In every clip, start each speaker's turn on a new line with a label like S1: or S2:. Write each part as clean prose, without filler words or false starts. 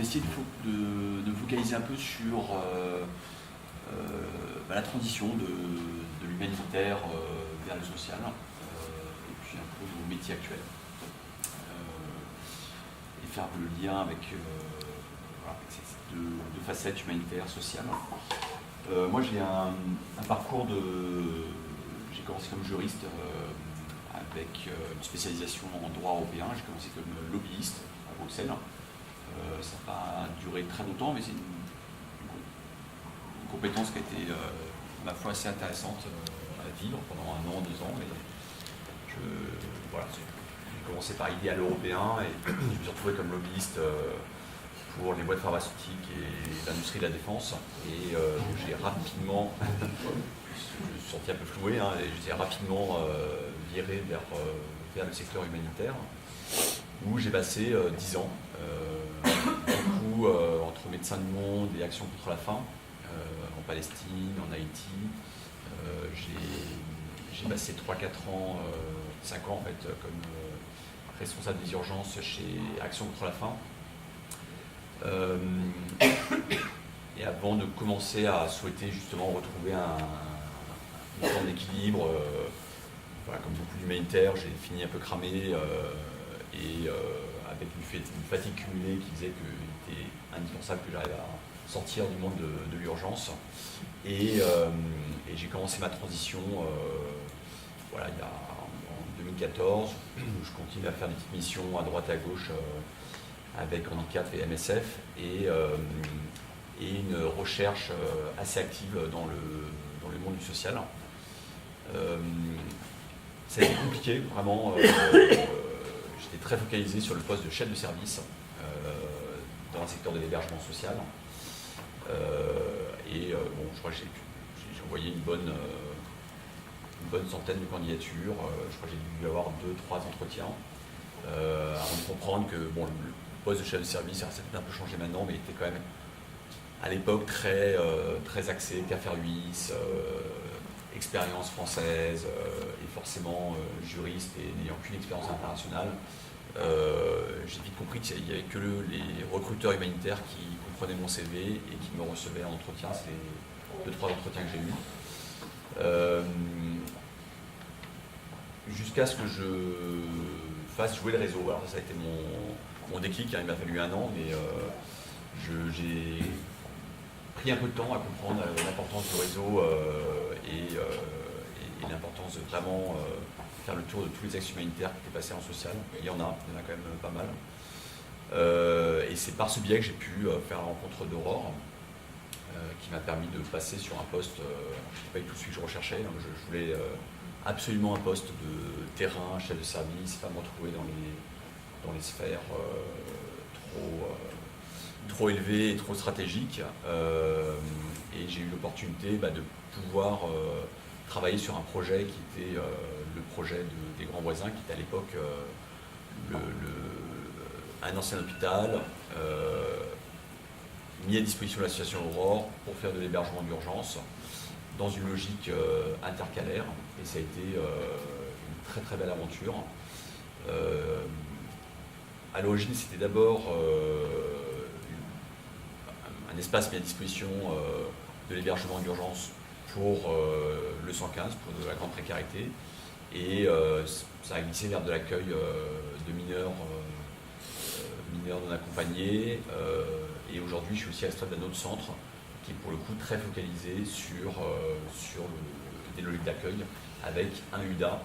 S1: vais essayer de focaliser un peu sur la transition de l'humanitaire vers le social, et puis un peu nos métiers actuels. Et faire le lien avec, avec ces deux facettes, humanitaire, sociale. Moi, j'ai un parcours j'ai commencé comme juriste avec une spécialisation en droit européen. J'ai commencé comme lobbyiste à Bruxelles. Ça n'a pas duré très longtemps, mais c'est une compétence qui a été, ma foi, assez intéressante à vivre pendant 1 an, 2 ans. Et j'ai commencé par idéal européen et je me suis retrouvé comme lobbyiste pour les boîtes pharmaceutiques et l'industrie de la défense. Et j'ai rapidement, je me suis senti un peu floué, et j'ai rapidement viré vers le secteur humanitaire, où j'ai passé 10 ans, beaucoup entre Médecins du Monde et Action contre la faim, en Palestine, en Haïti. J'ai passé 3-4 ans, 5 ans en fait, comme responsable des urgences chez Action contre la faim. Et avant de commencer à souhaiter justement retrouver une forme d'équilibre, comme beaucoup d'humanitaires, j'ai fini un peu cramé et avec une fatigue cumulée qui faisait qu'il était indispensable que j'arrive à sortir du monde de l'urgence. Et j'ai commencé ma transition il y a, en 2014, où je continue à faire des petites missions à droite et à gauche avec Handicap et MSF, et une recherche assez active dans le monde du social. Ça a été compliqué, vraiment. J'étais très focalisé sur le poste de chef de service dans le secteur de l'hébergement social. Je crois que j'ai envoyé une bonne centaine de candidatures. Je crois que j'ai dû avoir 2-3 entretiens avant de comprendre que le poste de chef de service, ça a peut-être un peu changé maintenant, mais il était quand même à l'époque très axé café Ruisse, expérience française et forcément juriste et n'ayant qu'une expérience internationale. J'ai vite compris qu'il n'y avait que les recruteurs humanitaires qui comprenaient mon CV et qui me recevaient en entretien. C'est les 2-3 entretiens que j'ai eus. Jusqu'à ce que je fasse jouer le réseau. Alors ça a été mon déclic, il m'a fallu 1 an, mais j'ai pris un peu de temps à comprendre l'importance du réseau et l'importance de vraiment faire le tour de tous les axes humanitaires qui étaient passés en social. Il y en a quand même pas mal. Et c'est par ce biais que j'ai pu faire la rencontre d'Aurore, qui m'a permis de passer sur un poste, je n'ai pas eu tout celui que je recherchais, donc je voulais absolument un poste de terrain, chef de service, pas me retrouver dans les sphères trop élevées et trop stratégiques. Et j'ai eu l'opportunité de pouvoir travailler sur un projet qui était le projet des Grands Voisins, qui était à l'époque un ancien hôpital mis à disposition de l'association Aurore pour faire de l'hébergement d'urgence dans une logique intercalaire. Et ça a été une très très belle aventure. À l'origine, c'était d'abord un espace mis à disposition de l'hébergement d'urgence pour le 115, pour de la grande précarité. Et ça a glissé vers de l'accueil de mineurs non accompagnés. Et aujourd'hui, je suis aussi responsable d'un autre centre qui est pour le coup très focalisé sur des logiques d'accueil avec un UDA,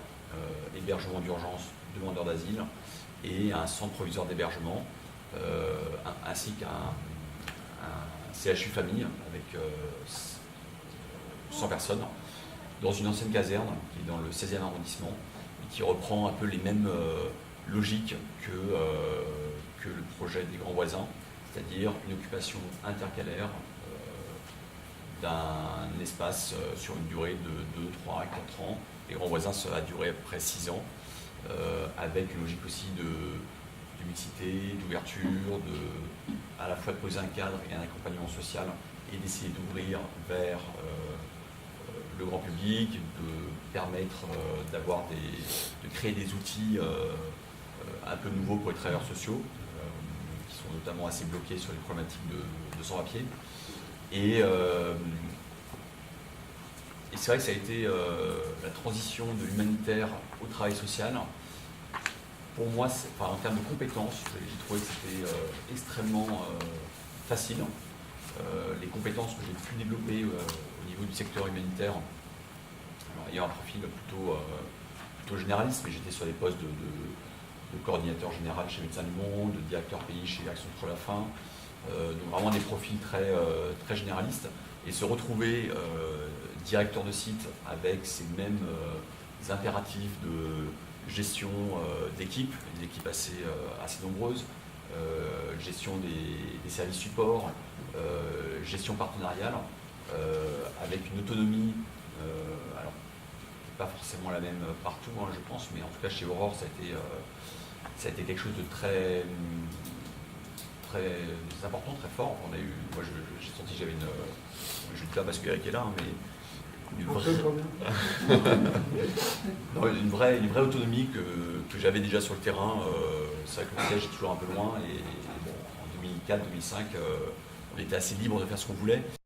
S1: hébergement d'urgence demandeurs d'asile, et un centre provisoire d'hébergement, ainsi qu'un CHU famille avec 100 personnes dans une ancienne caserne qui est dans le 16e arrondissement et qui reprend un peu les mêmes logiques que le projet des Grands Voisins, c'est-à-dire une occupation intercalaire d'un espace sur une durée de 2, 3, 4 ans. Les Grands Voisins, ça a duré à peu près 6 ans, avec une logique aussi de mixité, d'ouverture, à la fois de poser un cadre et un accompagnement social, et d'essayer d'ouvrir vers le grand public, de permettre de créer des outils un peu nouveaux pour les travailleurs sociaux, qui sont notamment assez bloqués sur les problématiques de sans-papiers. Et c'est vrai que ça a été la transition de l'humanitaire au travail social. Pour moi, en termes de compétences, j'ai trouvé que c'était extrêmement facile. Les compétences que j'ai pu développer au niveau du secteur humanitaire, alors, ayant un profil plutôt généraliste, mais j'étais sur des postes de coordinateur général chez Médecins du Monde, de directeur pays chez Action contre la faim, donc vraiment des profils très généralistes. Et se retrouver directeur de site avec ces mêmes impératifs de gestion d'équipes, des équipes assez nombreuses, gestion des services supports, gestion partenariale, avec une autonomie, alors pas forcément la même partout, hein, je pense, mais en tout cas chez Aurore, ça a été quelque chose de très important, très fort. Moi j'ai senti que j'avais je dis pas parce qu'Eric est là, hein, mais une vraie autonomie que j'avais déjà sur le terrain. C'est vrai que le siège est toujours un peu loin, et bon, en 2004-2005, on était assez libre de faire ce qu'on voulait.